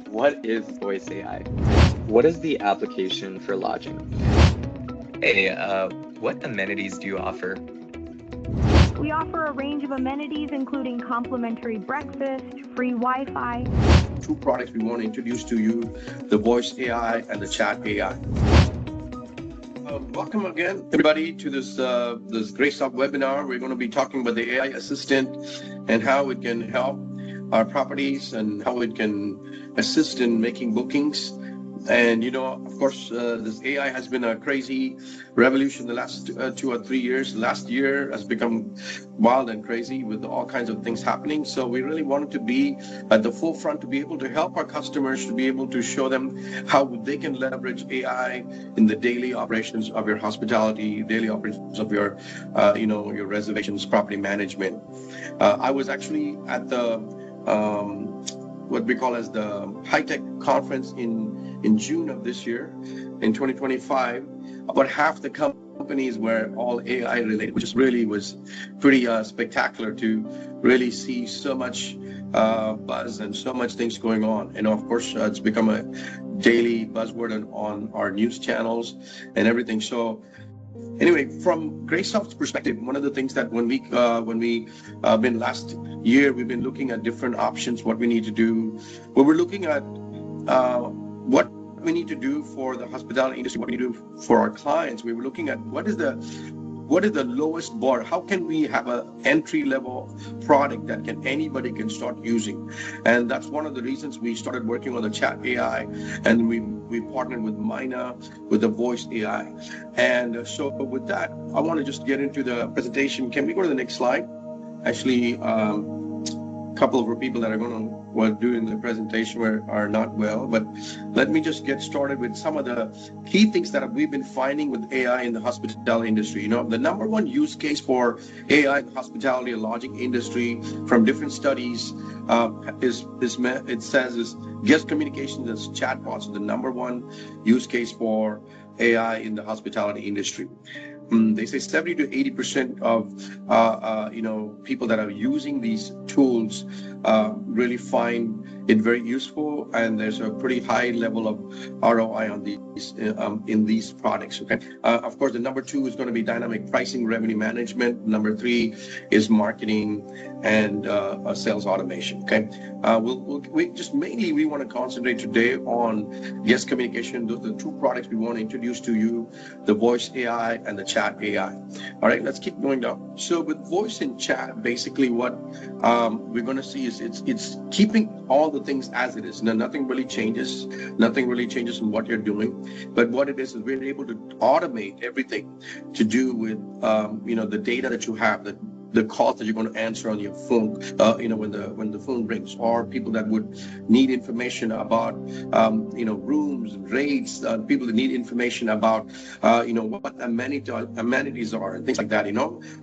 What is voice AI? What is the application for lodging? Hey, what amenities do you offer? We offer a range of amenities, including complimentary breakfast, free Wi-Fi. Two products we want to introduce to you, the voice AI and the chat AI. Welcome again, everybody, to this GraceSoft webinar. We're going to be talking about the AI assistant and how it can help our properties and how it can assist in making bookings. And, of course, this AI has been a crazy revolution the last 2 or 3 years. Last year has become wild and crazy with all kinds of things happening. So we really wanted to be at the forefront to be able to help our customers, to be able to show them how they can leverage AI in the daily operations of your hospitality, daily operations of your, your reservations, property management. I was actually at the what we call as the high-tech conference in June of this year, in 2025. About half the companies were all AI related, which really was pretty spectacular to really see so much buzz and so much things going on. And of course, it's become a daily buzzword on our news channels and everything. So anyway, from GraceSoft's perspective, one of the things that when we been last year, we've been looking at different options, what we need to do. Well, we're looking at what we need to do for the hospitality industry, what we do for our clients. We were looking at what is the lowest bar? How can we have an entry-level product that anybody can start using? And that's one of the reasons we started working on the chat AI, and we partnered with Mina with the voice AI. And so with that, I want to just get into the presentation. Can we go to the next slide? Actually, a couple of our people that are going to doing the presentation are not well, but let me just get started with some of the key things that we've been finding with AI in the hospitality industry. The number one use case for AI in the hospitality and lodging industry from different studies is guest communications and chatbots are the number one use case for AI in the hospitality industry. They say 70 to 80% of people that are using these tools really find it very useful, and there's a pretty high level of ROI on these in these products. Okay, of course, the number two is going to be dynamic pricing, revenue management. Number three is marketing and sales automation. Okay, we want to concentrate today on guest communication. Those are the two products we want to introduce to you: the voice AI and the chat AI. All right, let's keep going down. So with voice and chat, basically what we're going to see is it's keeping all the things as it is. Now, nothing really changes in what you're doing, but what it is we're able to automate everything to do with the data that you have, the calls that you're going to answer on your phone, when the phone rings, or people that would need information about, rooms, rates, people that need information about, what amenities are and things like that,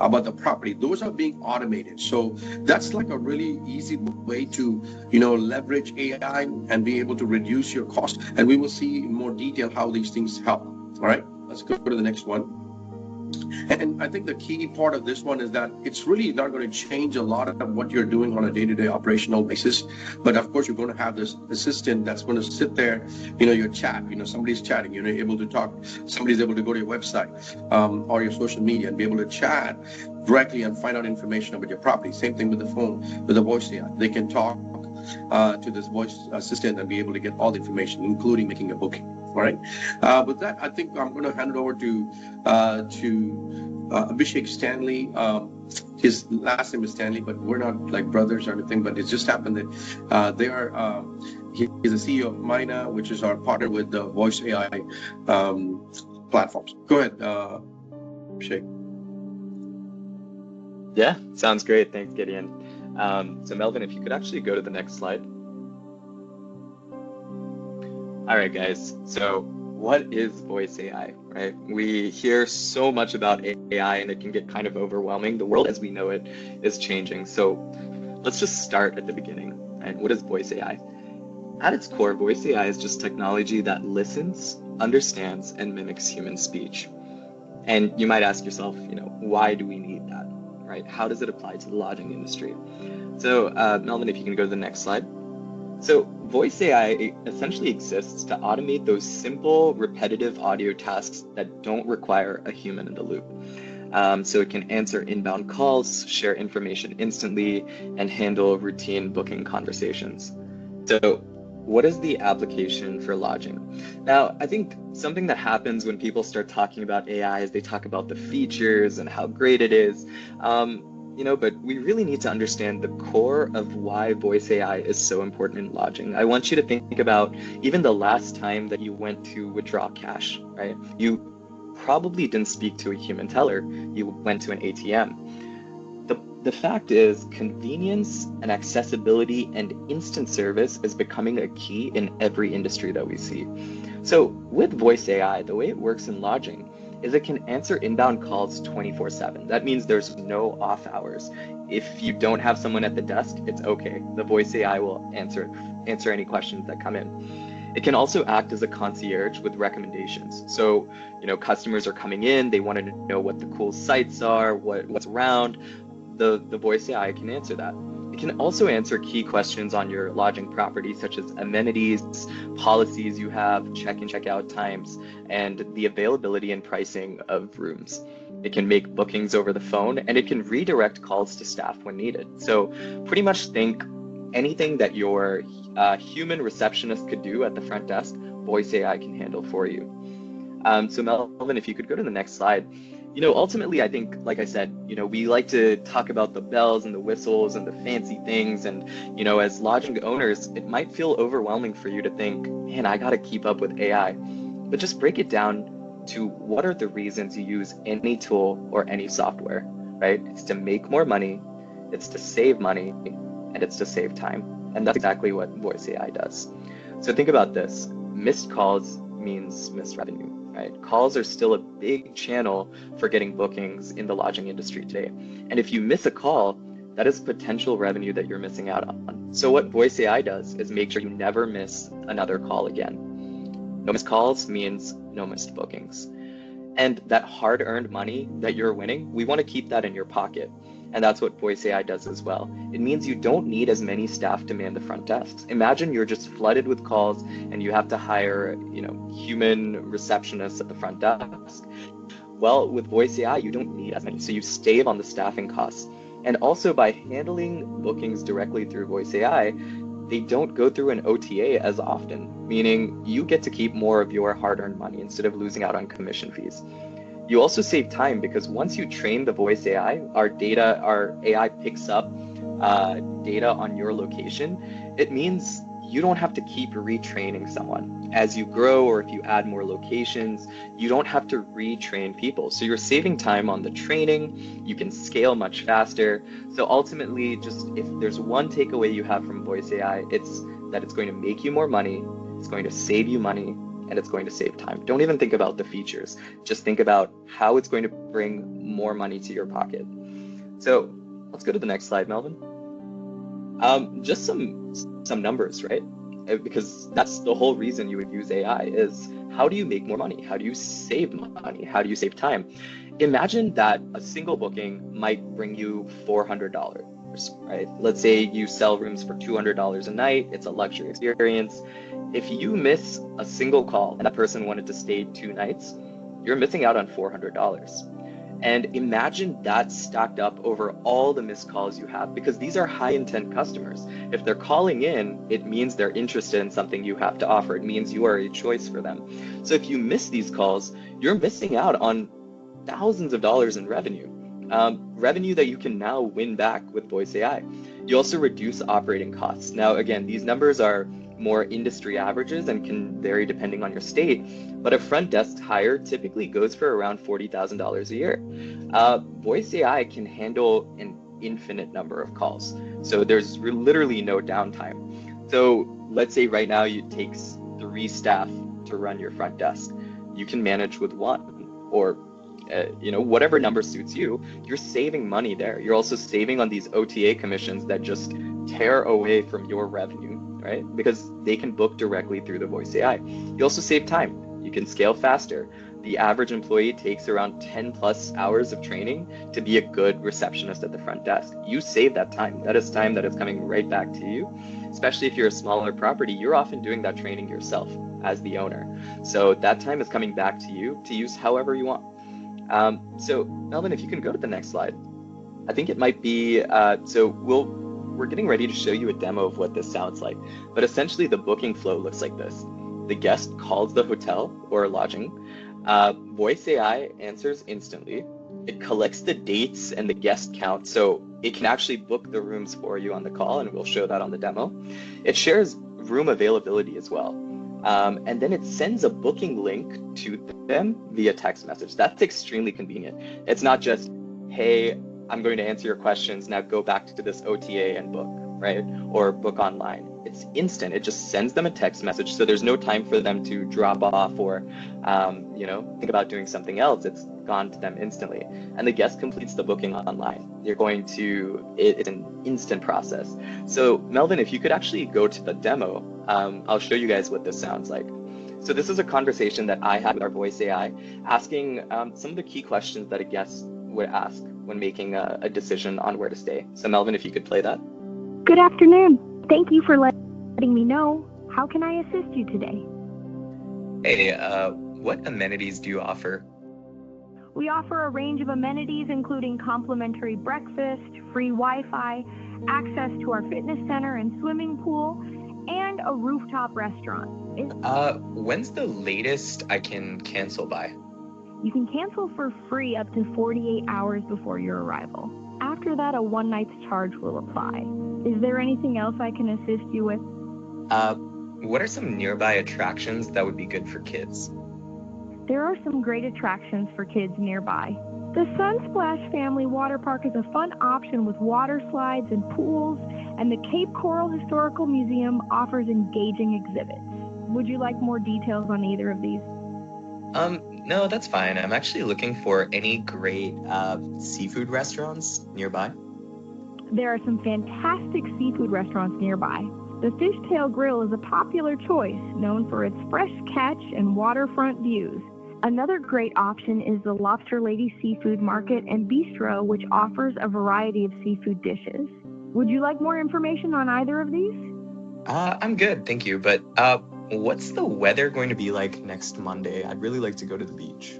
about the property. Those are being automated. So that's like a really easy way to, leverage AI and be able to reduce your cost. And we will see in more detail how these things help. All right, let's go to the next one. And I think the key part of this one is that it's really not going to change a lot of what you're doing on a day-to-day operational basis. But of course, you're going to have this assistant that's going to sit there, your chat, somebody's chatting, you're able to talk, somebody's able to go to your website or your social media and be able to chat directly and find out information about your property. Same thing with the phone, with the voice AI. They can talk to this voice assistant and be able to get all the information, including making a booking. All right. With that, I think I'm going to hand it over to Abhishek Stanley. His last name is Stanley, but we're not like brothers or anything. But it just happened that he's the CEO of Mina, which is our partner with the voice AI platforms. Go ahead, Abhishek. Yeah, sounds great. Thanks, Gideon. So Melvin, if you could actually go to the next slide. All right, guys. So what is voice AI, right? We hear so much about AI and it can get kind of overwhelming. The world as we know it is changing. So let's just start at the beginning, right? What is voice AI? At its core, voice AI is just technology that listens, understands, and mimics human speech. And you might ask yourself, why do we need that, right? How does it apply to the lodging industry? So Melvin, if you can go to the next slide. So voice AI essentially exists to automate those simple, repetitive audio tasks that don't require a human in the loop. So it can answer inbound calls, share information instantly, and handle routine booking conversations. So what is the application for lodging? Now, I think something that happens when people start talking about AI is they talk about the features and how great it is. But we really need to understand the core of why voice AI is so important in lodging. I want you to think about even the last time that you went to withdraw cash, right? You probably didn't speak to a human teller. You went to an ATM. The fact is, convenience and accessibility and instant service is becoming a key in every industry that we see. So with voice AI, the way it works in lodging is it can answer inbound calls 24/7. That means there's no off hours. If you don't have someone at the desk, it's okay. The voice AI will answer any questions that come in. It can also act as a concierge with recommendations. So, customers are coming in, they want to know what the cool sites are, what's around. The voice AI can answer that. It can also answer key questions on your lodging property, such as amenities, policies you have, check-in, check-out times, and the availability and pricing of rooms. It can make bookings over the phone, and it can redirect calls to staff when needed. So pretty much think anything that your human receptionist could do at the front desk, voice AI can handle for you. So Melvin, if you could go to the next slide. Ultimately, I think, like I said, we like to talk about the bells and the whistles and the fancy things. And, as lodging owners, it might feel overwhelming for you to think, man, I got to keep up with AI. But just break it down to what are the reasons you use any tool or any software, right? It's to make more money, it's to save money, and it's to save time. And that's exactly what voice AI does. So think about this. Missed calls means missed revenue. Right? Calls are still a big channel for getting bookings in the lodging industry today. And if you miss a call, that is potential revenue that you're missing out on. So what voice AI does is make sure you never miss another call again. No missed calls means no missed bookings. And that hard-earned money that you're winning, we want to keep that in your pocket. And that's what voice AI does as well. It means you don't need as many staff to man the front desks. Imagine you're just flooded with calls and you have to hire, human receptionists at the front desk. Well, with voice AI, you don't need as many, so you save on the staffing costs. And also by handling bookings directly through voice AI, they don't go through an OTA as often, meaning you get to keep more of your hard-earned money instead of losing out on commission fees. You also save time because once you train the voice AI, our AI picks up data on your location. It means you don't have to keep retraining someone. As you grow or if you add more locations, you don't have to retrain people. So you're saving time on the training, you can scale much faster. So ultimately, just if there's one takeaway you have from voice AI, it's that it's going to make you more money, it's going to save you money, and it's going to save time. Don't even think about the features. Just think about how it's going to bring more money to your pocket. So let's go to the next slide, Melvin. Just some numbers, right? Because that's the whole reason you would use AI is how do you make more money? How do you save money? How do you save time? Imagine that a single booking might bring you $400, right? Let's say you sell rooms for $200 a night. It's a luxury experience. If you miss a single call and that person wanted to stay 2 nights, you're missing out on $400. And imagine that stacked up over all the missed calls you have, because these are high intent customers. If they're calling in, it means they're interested in something you have to offer. It means you are a choice for them. So if you miss these calls, you're missing out on thousands of dollars in revenue. Revenue that you can now win back with voice AI. You also reduce operating costs. Now, again, these numbers are more industry averages and can vary depending on your state, but a front desk hire typically goes for around $40,000 a year. Voice AI can handle an infinite number of calls, so there's literally no downtime. So let's say right now it takes 3 staff to run your front desk. You can manage with 1, or whatever number suits you. You're saving money there. You're also saving on these OTA commissions that just tear away from your revenue, right? Because they can book directly through the voice AI. You also save time. You can scale faster. the average employee takes around 10 plus hours of training to be a good receptionist at the front desk. You save that time. That is time that is coming right back to you. Especially if you're a smaller property, you're often doing that training yourself as the owner. So that time is coming back to you to use however you want. So Melvin, if you can go to the next slide. I think it might be, we're getting ready to show you a demo of what this sounds like. But essentially the booking flow looks like this. The guest calls the hotel or lodging. Voice AI answers instantly. It collects the dates and the guest count, so it can actually book the rooms for you on the call, and we'll show that on the demo. It shares room availability as well. And then it sends a booking link to them via text message. That's extremely convenient. It's not just, hey, I'm going to answer your questions, now go back to this OTA and book, right? Or book online. It's instant. It just sends them a text message, so there's no time for them to drop off or, think about doing something else. It's gone to them instantly. And the guest completes the booking online. It's an instant process. So Melvin, if you could actually go to the demo, I'll show you guys what this sounds like. So this is a conversation that I had with our voice AI, asking some of the key questions that a guest would ask when making a decision on where to stay. So Melvin, if you could play that. Good afternoon. Thank you for letting me know. How can I assist you today? Hey, what amenities do you offer? We offer a range of amenities, including complimentary breakfast, free Wi-Fi, access to our fitness center and swimming pool, and a rooftop restaurant. When's the latest I can cancel by? You can cancel for free up to 48 hours before your arrival. After that, a one-night charge will apply. Is there anything else I can assist you with? What are some nearby attractions that would be good for kids? There are some great attractions for kids nearby. The Sunsplash Family Water Park is a fun option with water slides and pools, and the Cape Coral Historical Museum offers engaging exhibits. Would you like more details on either of these? No, that's fine. I'm actually looking for any great seafood restaurants nearby. There are some fantastic seafood restaurants nearby. The Fishtail Grill is a popular choice, known for its fresh catch and waterfront views. Another great option is the Lobster Lady Seafood Market and Bistro, which offers a variety of seafood dishes. Would you like more information on either of these? I'm good, thank you. But what's the weather going to be like next Monday? I'd really like to go to the beach.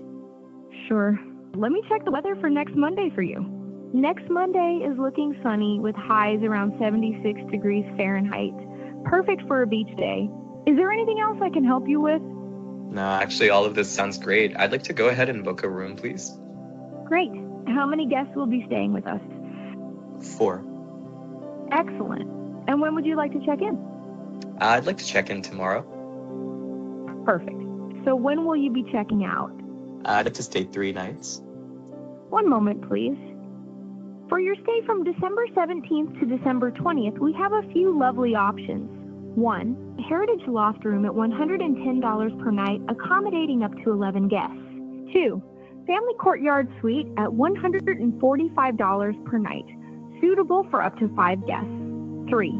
Sure. Let me check the weather for next Monday for you. Next Monday is looking sunny with highs around 76 degrees Fahrenheit. Perfect for a beach day. Is there anything else I can help you with? No, actually, all of this sounds great. I'd like to go ahead and book a room, please. Great. How many guests will be staying with us? 4. Excellent. And when would you like to check in? I'd like to check in tomorrow. Perfect. So when will you be checking out? I'd like to stay 3 nights. One moment, please. For your stay from December 17th to December 20th, we have a few lovely options. 1. Heritage Loft Room at $110 per night, accommodating up to 11 guests. 2. Family Courtyard Suite at $145 per night, suitable for up to 5 guests. 3.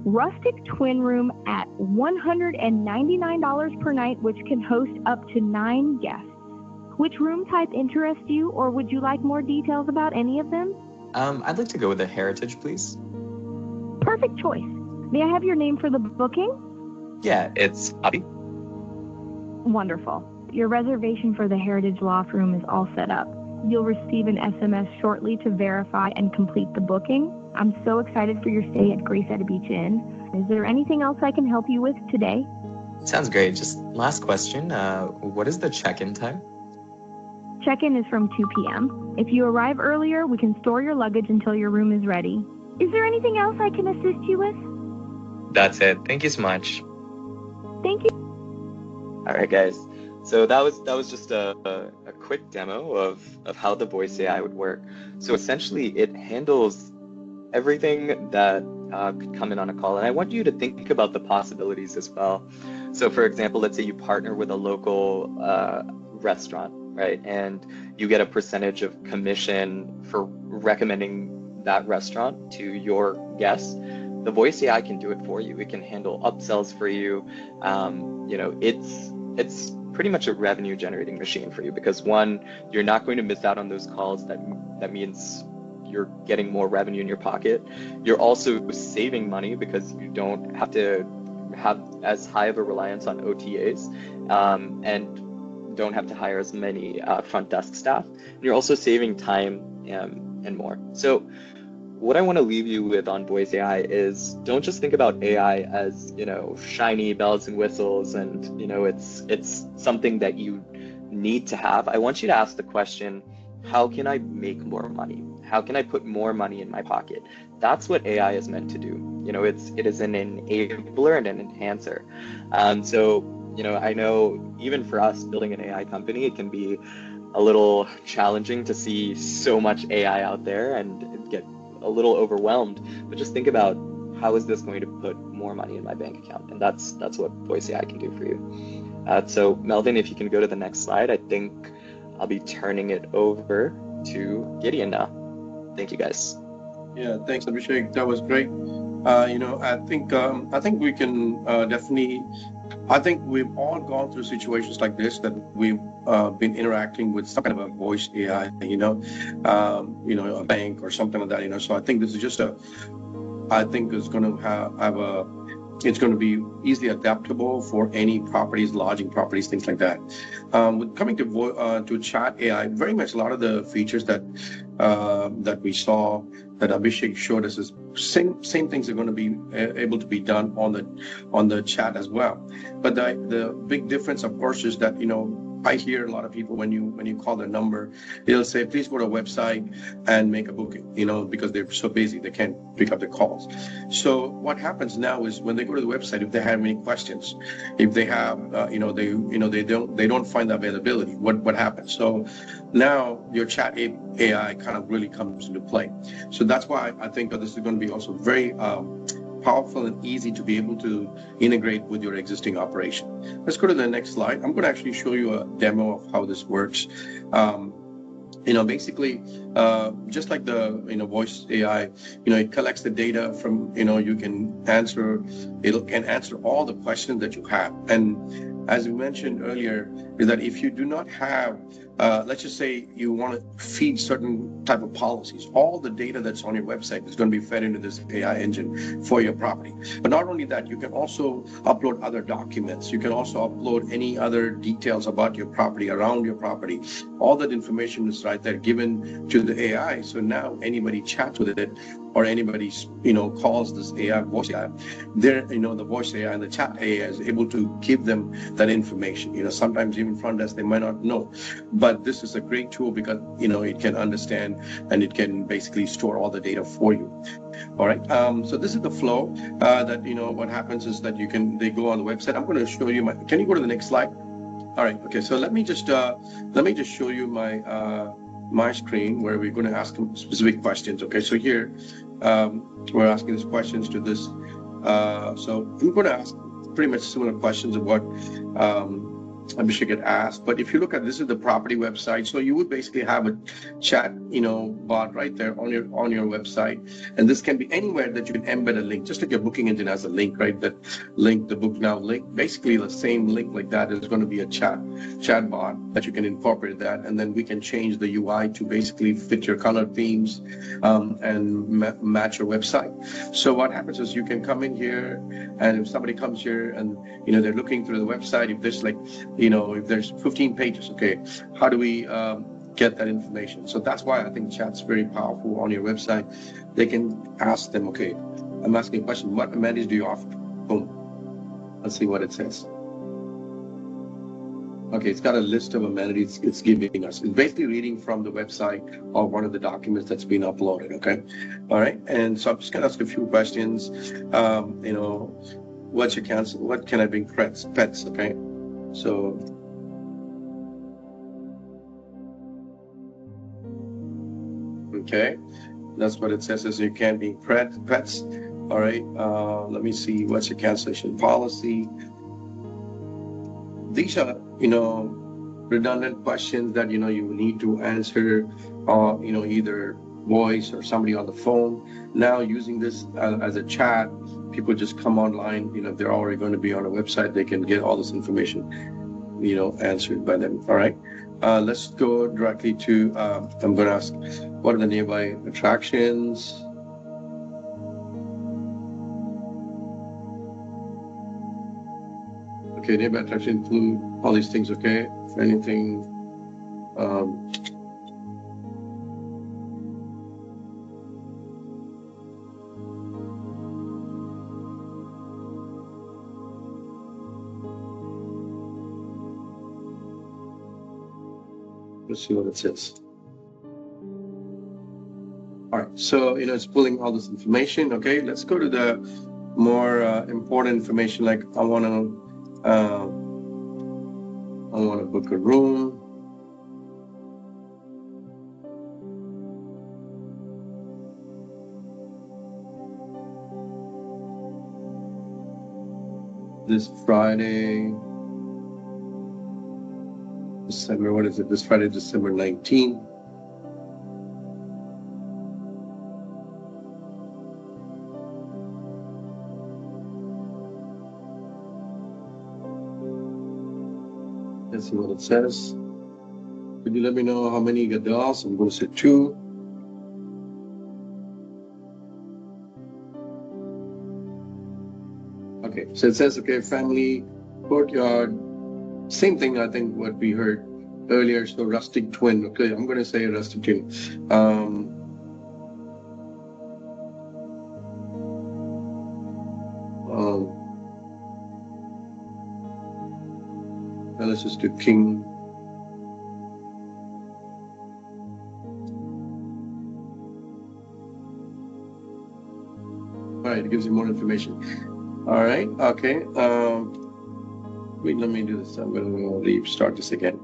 Rustic Twin Room at $199 per night, which can host up to 9 guests. Which room type interests you, or would you like more details about any of them? I'd like to go with a Heritage, please. Perfect choice. May I have your name for the booking? Yeah, it's Abby. Wonderful. Your reservation for the Heritage Loft Room is all set up. You'll receive an SMS shortly to verify and complete the booking. I'm so excited for your stay at Grace at a Beach Inn. Is there anything else I can help you with today? Sounds great. Just last question. What is the check-in time? Check-in is from 2 p.m. If you arrive earlier, we can store your luggage until your room is ready. Is there anything else I can assist you with? That's it. Thank you so much. Thank you. All right, guys. So that was just a quick demo of how the voice AI would work. So essentially, it handles everything that could come in on a call. And I want you to think about the possibilities as well. So for example, let's say you partner with a local restaurant, right? And you get a percentage of commission for recommending that restaurant to your guests. The voice AI can do it for you. It can handle upsells for you. it's pretty much a revenue generating machine for you because one, you're not going to miss out on those calls. That means you're getting more revenue in your pocket. You're also saving money because you don't have to have as high of a reliance on OTAs, and don't have to hire as many front desk staff. And you're also saving time and more. So what I want to leave you with on Voice AI is don't just think about AI as, shiny bells and whistles and, it's something that you need to have. I want you to ask the question, how can I make more money? How can I put more money in my pocket? That's what AI is meant to do. It is an enabler and an enhancer. So, I know even for us building an AI company, it can be a little challenging to see so much AI out there and get a little overwhelmed. But just think about, how is this going to put more money in my bank account? And that's what Voice AI can do for you. So Melvin, if you can go to the next slide, I think I'll be turning it over to Gideon now. Thank you, guys. Yeah, thanks, Abhishek. That was great. I think we can definitely. I think we've all gone through situations like this that we've been interacting with some kind of a voice AI, a bank or something like that. So I think this is just I think it's going to it's going to be easily adaptable for any properties, lodging properties, things like that. With coming to chat AI, very much a lot of the features that we saw, that Abhishek showed us, is same things are going to be able to be done on the chat as well. But the big difference, of course, is that I hear a lot of people when you call their number, they'll say, please go to a website and make a booking, because they're so busy they can't pick up the calls. So what happens now is when they go to the website, if they have any questions, if they have they don't find the availability, what happens? So now your chat AI kind of really comes into play. So that's why I think that this is going to be also very powerful and easy to be able to integrate with your existing operation. Let's go to the next slide. I'm going to actually show you a demo of how this works. Basically, just like the voice AI, it collects the data from, you can answer, it can answer all the questions that you have. And as we mentioned earlier, is that if you do not have, let's just say you want to feed certain type of policies, all the data that's on your website is going to be fed into this AI engine for your property. But not only that, you can also upload other documents. You can also upload any other details about your property, around your property. All that information is right there given to the AI. So now anybody chats with it, or anybody calls this AI, voice AI, the voice AI and the chat AI is able to give them that information. Sometimes even front desk, they might not know. But this is a great tool because, it can understand and it can basically store all the data for you. All right. So this is the flow that, what happens is that they go on the website. I'm going to show you can you go to the next slide? All right. Okay. So let me just show you my screen where we're going to ask them specific questions. Okay. So here, we're asking these questions to this. So I'm going to ask pretty much similar questions of what Abhishek had asked. But if you look at, this is the property website, so you would basically have a chat, bot right there on your website, and this can be anywhere that you can embed a link, just like your booking engine has a link, right? That link, the book now link, basically the same link like that is going to be a chat bot that you can incorporate that, and then we can change the UI to basically fit your color themes and match your website. So what happens is you can come in here, and if somebody comes here and they're looking through the website, if there's if there's 15 pages, okay, how do we get that information? So that's why I think chat's very powerful on your website. They can ask them, okay, I'm asking a question, what amenities do you offer? Boom. Let's see what it says. Okay, it's got a list of amenities it's giving us. It's basically reading from the website or one of the documents that's been uploaded, okay? All right, and so I'm just gonna ask a few questions. What's your cancel? What can I bring? Pets, okay? So, okay, that's what it says, is you can't be pets. All right, let me see, what's your cancellation policy? These are, redundant questions that, you need to answer, either voice or somebody on the phone. Now using this as a chat, people just come online, if they're already going to be on a website, they can get all this information. answered by them. All right. Let's go directly to, I'm going to ask, what are the nearby attractions? Okay, nearby attractions include all these things, okay? If anything, let's see what it says. All right, so it's pulling all this information. Okay, let's go to the more important information. Like I want to book a room. This Friday, what is it? This Friday, December 19th. Let's see what it says. Could you let me know how many gadals? I'm going to say 2. Okay, so it says, okay, family courtyard. Same thing, I think, what we heard earlier. So rustic twin. Okay, I'm going to say rustic twin. Let's just do king. All right, it gives you more information. All right, okay. Wait, let me do this. I'm going to restart this again.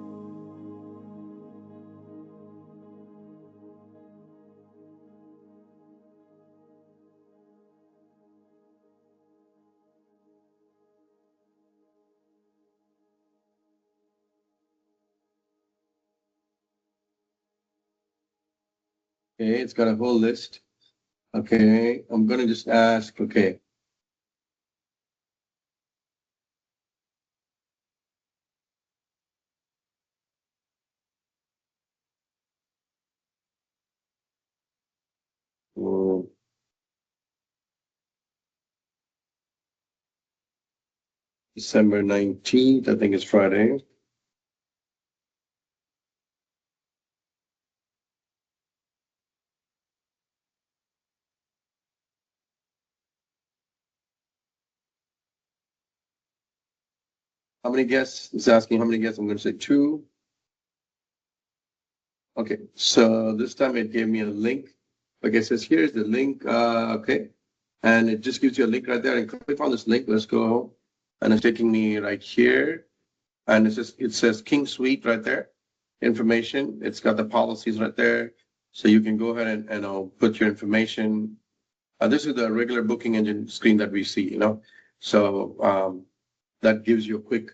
Okay, it's got a whole list. Okay, I'm going to just ask, okay. December 19th, I think it's Friday. How many guests? It's asking how many guests. I'm going to say 2. Okay, so this time it gave me a link. Okay, it says here's the link. Okay, and it just gives you a link right there. And click on this link. Let's go. And it's taking me right here. And it says King Suite right there. Information. It's got the policies right there. So you can go ahead and put your information. This is the regular booking engine screen that we see, So that gives you a quick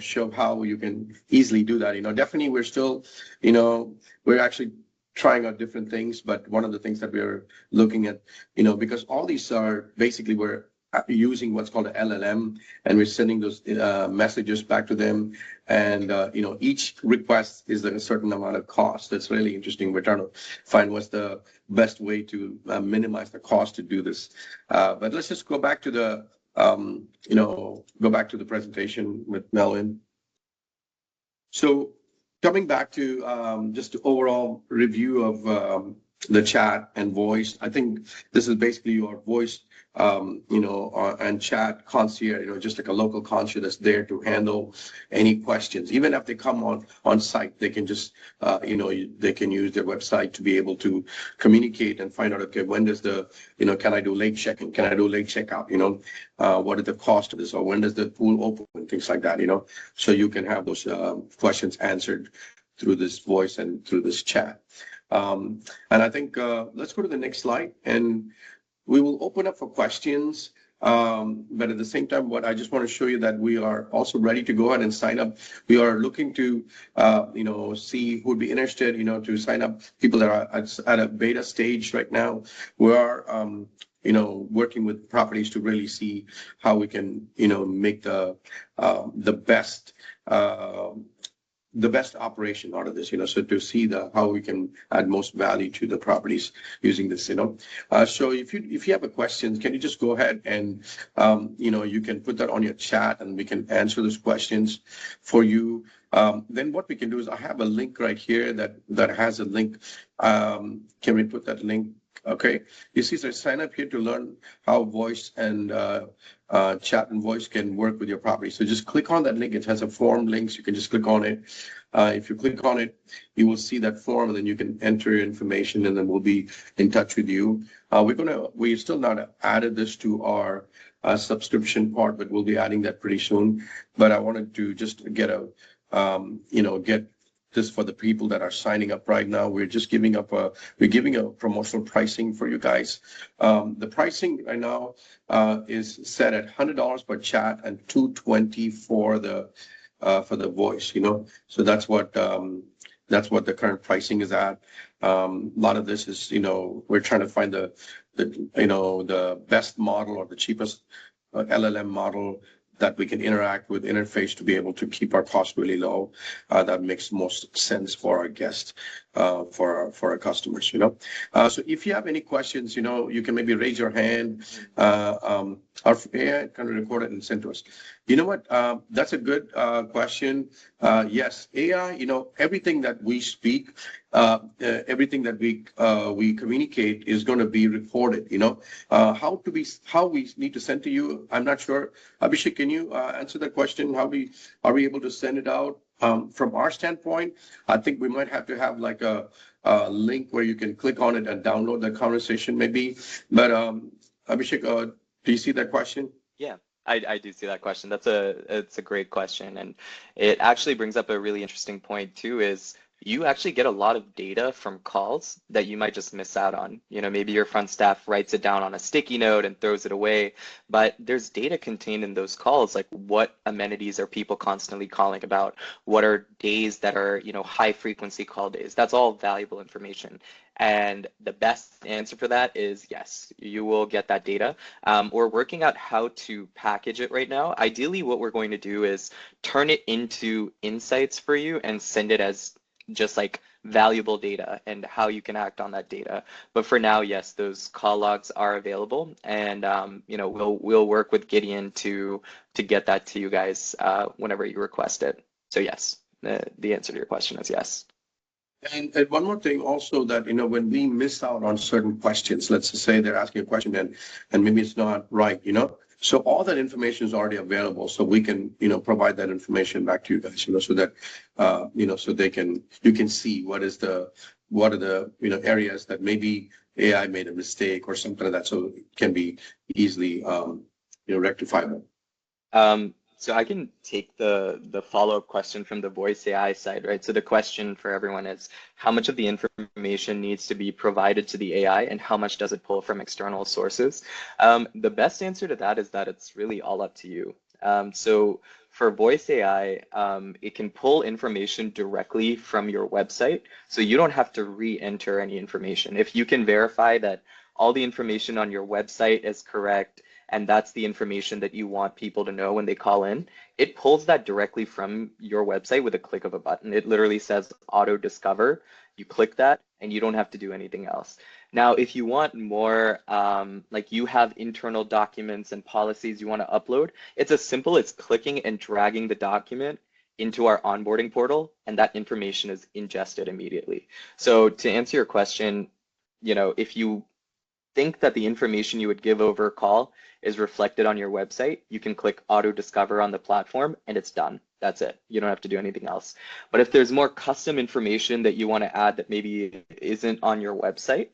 show how you can easily do that. Definitely we're still, we're actually trying out different things, but one of the things that we're looking at, because all these are basically we're using what's called an LLM, and we're sending those messages back to them, and each request is a certain amount of cost. That's really interesting. We're trying to find what's the best way to minimize the cost to do this. But let's just go back to the go back to the presentation with Melvin. So coming back to just the overall review of the chat and voice, I think this is basically your voice, and chat concierge, just like a local concierge that's there to handle any questions. Even if they come on site, they can just, they can use their website to be able to communicate and find out, okay, when does can I do late check-in? Can I do late checkout? What is the cost of this? Or when does the pool open? Things like that, So you can have those questions answered through this voice and through this chat. And I think let's go to the next slide, and we will open up for questions. But at the same time, what I just want to show you that we are also ready to go ahead and sign up. We are looking to, see who would be interested, to sign up. People that are at a beta stage right now. We are working with properties to really see how we can, make the best operation out of this, so to see how we can add most value to the properties using this, so if you have a question, can you just go ahead and you can put that on your chat and we can answer those questions for you. Then what we can do is I have a link right here that has a link. Can we put that link? Okay, you see, so sign up here to learn how voice and chat and voice can work with your property. So just click on that link. It has a form links. You can just click on it. If you click on it, you will see that form, and then you can enter your information, and then we'll be in touch with you. We're still not added this to our subscription part, but we'll be adding that pretty soon. But I wanted to just get get this for the people that are signing up right now. We're giving a promotional pricing for you guys. The pricing right now is set at $100 per chat and $220 for the voice. So that's what the current pricing is at. A lot of this is we're trying to find the best model or the cheapest LLM model that we can interact with interface to be able to keep our costs really low. That makes most sense for our guests, for our customers, So if you have any questions, you can maybe raise your hand. Our AI can record it and send to us. You know what? That's a good question. Yes, AI, everything that we speak, everything that we communicate is going to be recorded, how we need to send to you, I'm not sure. Abhishek, can you answer that question? Are we able to send it out? From our standpoint, I think we might have to have like a link where you can click on it and download the conversation maybe. But Abhishek, do you see that question? Yeah, I do see that question. It's a great question, and it actually brings up a really interesting point too, is you actually get a lot of data from calls that you might just miss out on. Maybe your front staff writes it down on a sticky note and throws it away, but there's data contained in those calls, like what amenities are people constantly calling about? What are days that are, high frequency call days? That's all valuable information. And the best answer for that is yes, you will get that data. We're working out how to package it right now. Ideally, what we're going to do is turn it into insights for you and send it as just like valuable data and how you can act on that data. But for now, yes, those call logs are available, and we'll work with Gideon to get that to you guys whenever you request it. So yes, the answer to your question is yes. And one more thing also, that when we miss out on certain questions, let's just say they're asking a question and maybe it's not right, so all that information is already available, so we can provide that information back to you guys, so that so you can see what are the areas that maybe AI made a mistake or something like that, so it can be easily rectifiable. So I can take the follow-up question from the voice AI side, right? So the question for everyone is, how much of the information needs to be provided to the AI and how much does it pull from external sources? The best answer to that is that it's really all up to you. So for voice AI, it can pull information directly from your website, so you don't have to re-enter any information. If you can verify that all the information on your website is correct, and that's the information that you want people to know when they call in, it pulls that directly from your website with a click of a button. It literally says auto discover. You click that and you don't have to do anything else. Now, if you want more, like you have internal documents and policies you want to upload, it's as simple as clicking and dragging the document into our onboarding portal, and that information is ingested immediately. So to answer your question, if you think that the information you would give over a call is reflected on your website, you can click auto discover on the platform and it's done. That's it. You don't have to do anything else. But if there's more custom information that you want to add that maybe isn't on your website,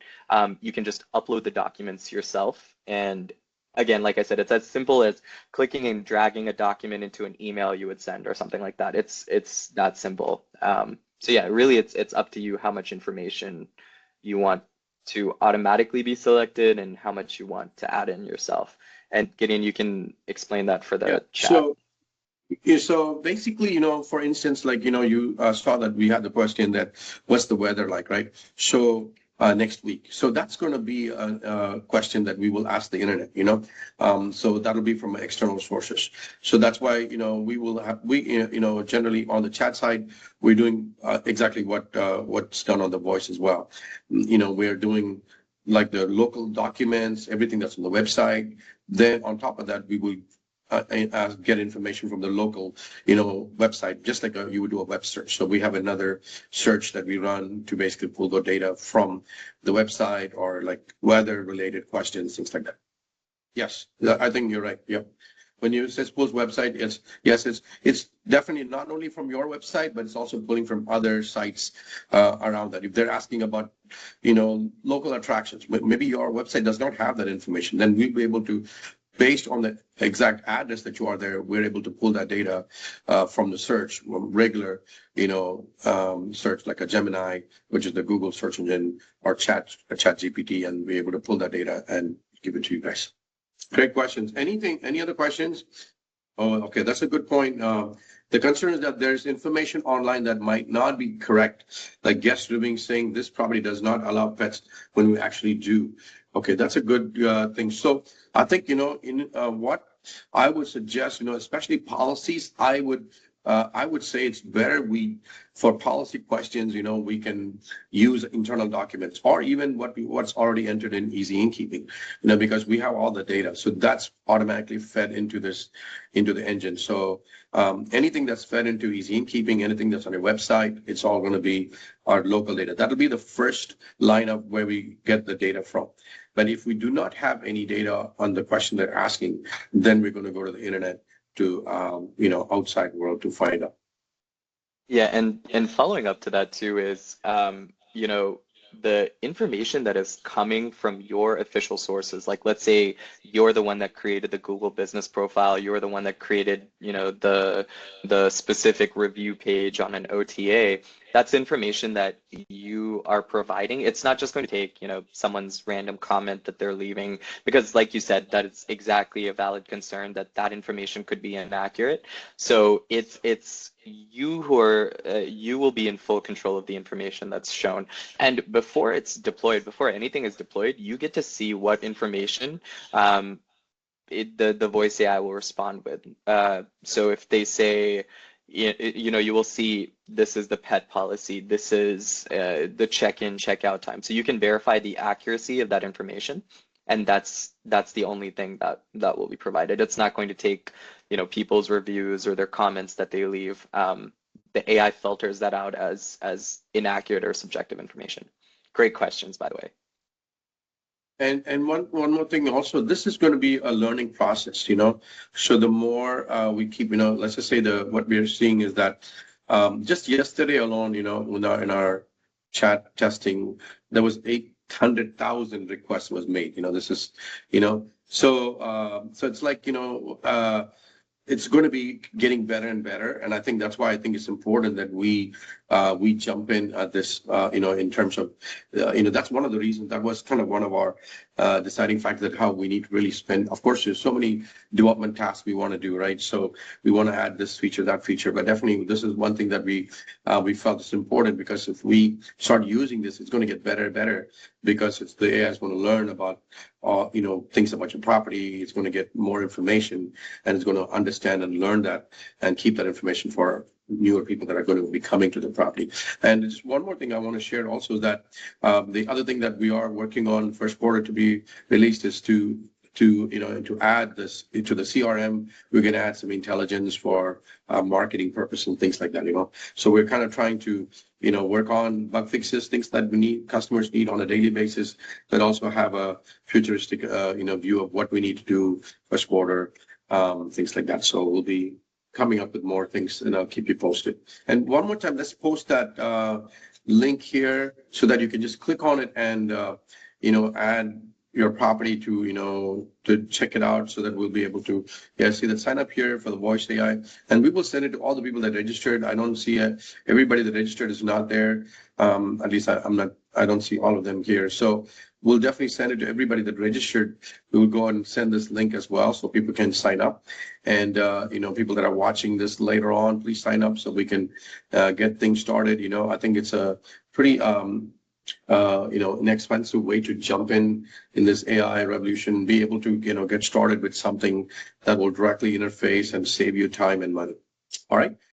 you can just upload the documents yourself. And again, like I said, it's as simple as clicking and dragging a document into an email you would send or something like that. It's that simple. So yeah, really it's up to you how much information you want to automatically be selected and how much you want to add in yourself. And Gideon, you can explain that for the chat. So basically, for instance, like, you saw that we had the question that what's the weather like, right? So next week. So that's going to be a question that we will ask the internet, so that'll be from external sources. So that's why, we will have, generally on the chat side, we're doing exactly what's done on the voice as well. We're doing like the local documents, everything that's on the website. Then on top of that, we will get information from the local, website, just like you would do a web search. So we have another search that we run to basically pull the data from the website or like weather-related questions, things like that. Yes, I think you're right. Yep. When you say suppose website, it's definitely not only from your website, but it's also pulling from other sites around that. If they're asking about, local attractions, maybe your website does not have that information, then we'll be able to, based on the exact address that you are there, we're able to pull that data from the search, regular, search like a Gemini, which is the Google search engine, or Chat GPT, and be able to pull that data and give it to you guys. Great questions. Any other questions? Oh, okay, that's a good point. The concern is that there's information online that might not be correct, like guest reviews saying this property does not allow pets when we actually do. Okay, that's a good thing. So I think, in what I would suggest, especially policies, I would say it's better for policy questions, we can use internal documents or even what's already entered in Easy Innkeeping, because we have all the data. So that's automatically fed into the engine. So anything that's fed into Easy Innkeeping, anything that's on your website, it's all going to be our local data. That'll be the first line of where we get the data from. But if we do not have any data on the question they're asking, then we're going to go to the internet to, outside world to find out. Yeah, and following up to that too is, the information that is coming from your official sources, like let's say you're the one that created the Google business profile, you're the one that created, the specific review page on an OTA. That's information that you are providing. It's not just going to take, someone's random comment that they're leaving, because like you said, that is exactly a valid concern that information could be inaccurate. So it's you who are, you will be in full control of the information that's shown. And before it's deployed, before anything is deployed, you get to see what information the voice AI will respond with. So if they say, you will see this is the pet policy, this is the check-in, check-out time. So you can verify the accuracy of that information, and that's the only thing that will be provided. It's not going to take, people's reviews or their comments that they leave. The AI filters that out as inaccurate or subjective information. Great questions, by the way. And one more thing also, this is going to be a learning process, So the more we keep, let's just say what we're seeing is that just yesterday alone, in our chat testing, there was 800,000 requests was made. This is, so it's like, it's going to be getting better and better, and I think that's why I think it's important that we jump in at this, in terms of, that's one of the reasons, that was kind of one of our deciding factors, that how we need to really spend. Of course, there's so many development tasks we want to do, right? So we want to add this feature, that feature, but definitely this is one thing that we felt is important, because if we start using this, it's going to get better and better, because the AI is going to learn about, things about your property. It's going to get more information, and it's going to understand and learn that and keep that information for newer people that are going to be coming to the property. And just one more thing I want to share also, that the other thing that we are working on first quarter to be released is to add this into the CRM. We're going to add some intelligence for marketing purpose and things like that, So we're kind of trying to, work on bug fixes, things that customers need on a daily basis, but also have a futuristic, view of what we need to do first quarter, things like that. So we'll be coming up with more things, and I'll keep you posted. And one more time, let's post that link here so that you can just click on it and, add your property to check it out, so that we'll be able to, see that sign up here for the voice AI, and we will send it to all the people that registered. I don't see everybody that registered is not there. At least I don't see all of them here. So we'll definitely send it to everybody that registered. We will go and send this link as well, so people can sign up. And, people that are watching this later on, please sign up so we can get things started. I think it's a pretty inexpensive way to jump in this AI revolution, be able to, get started with something that will directly interface and save you time and money. All right.